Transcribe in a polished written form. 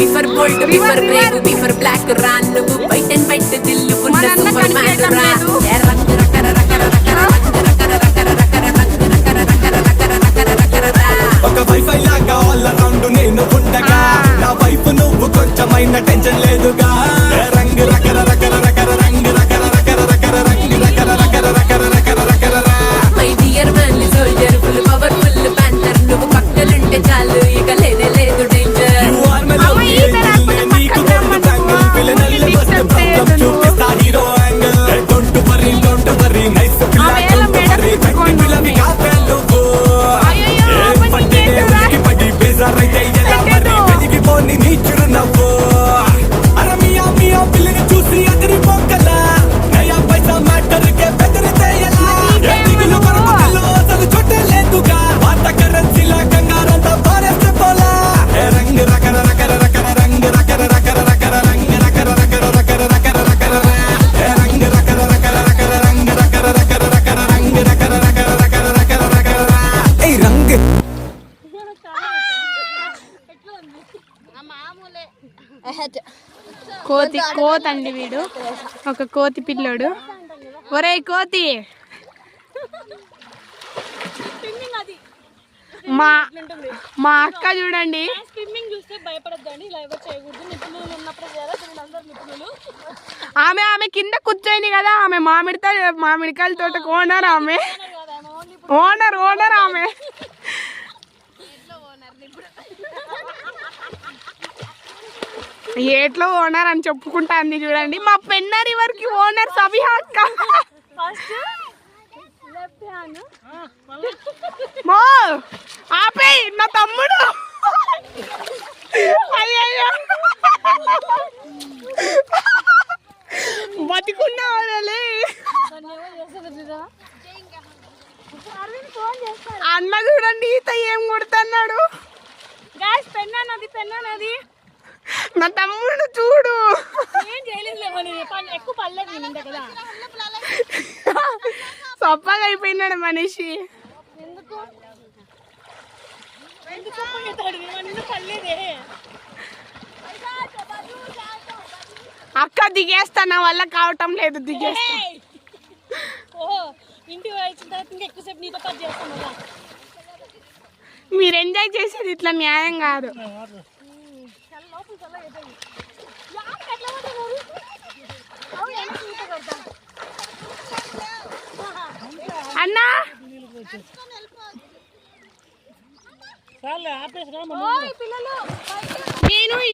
బిఫర్ బోల్డ్ బిఫర్ Brave బిఫర్ black రాన్ నువ్వు bite and byte దిల్లు ఉన్న super man రా రంగ్ రకర రకర రకర ఒక వైఫై లాగా ఆల్ అరౌండ్ నేను ఉండగా నా వైఫ్ నువ్వు కొంచెమైనా టెన్షన్ లేదుగా రంగ్ రకర రకర రకర రంగ్ రకర రకర రకర రంగ్ రకర రకర రకర రకర రకర my dear manly soldier full powerful panther నువ్వు పక్కలుంటే చాలు ఇక లేదే లేదు danger you are my love నీకు గోల్డ్ బ్యాంగిల్ విలనల్ బస్ట్ ప్రాబ్లం చూపిస్తా hero angle don't worry nice black don't worry పెట్టి పిల్లవి కాపేలు అయితే ఎలా మరి వెలిగిపోని నీ చిరునవ్వు అరే మియా మియా పిల్లని చూసి అదిరిపోకలా నయా పైసా మ్యాటర్ కే బెదిరితే ఎలా దిగులు పరపతిలో అసలు చోటే లేదుగా వాట కరెన్సీలా కంగారంతా పారేస్తే పోలా రంగ్ రకర రకర రకర రంగ్ రకర రకర రకర రంగ్ రకర రకర రకర రకర రకర రంగ్ రకర రకర రకర రంగ్ రకర రకర రకర రంగ్ రకర రకర రకర రకర రకర ఏ రంగ్ కోతి అండి వీడు ఒక కోతి పిల్లోడు. ఒరే కోతి మా అక్క చూడండి ఆమె కింద కూర్చోయింది కదా. ఆమె మామిడికాయల తోటకు ఓనర్. ఆమె ఓనర్ ఆమె ఏట్లో ఓనర్ అని చెప్పుకుంటా అంది చూడండి. మా పెన్నరి వరకు ఓనర్ సబిహా అక్క. ఆపే నా తమ్ముడు. అయ్యో బతికున్నా అన్న చూడండి ఈత ఏం కొడుతున్నాడు. పెన్నది నా తమ్ముడు చూడు. సప్పగా అయిపోయినాడు మనిషి. అక్క దిగేస్తా, నా వల్ల కావటం లేదు. దిగేస్తా. మీరు ఎంజాయ్ చేసేది ఇట్లా న్యాయం కాదు. అన్నా నేను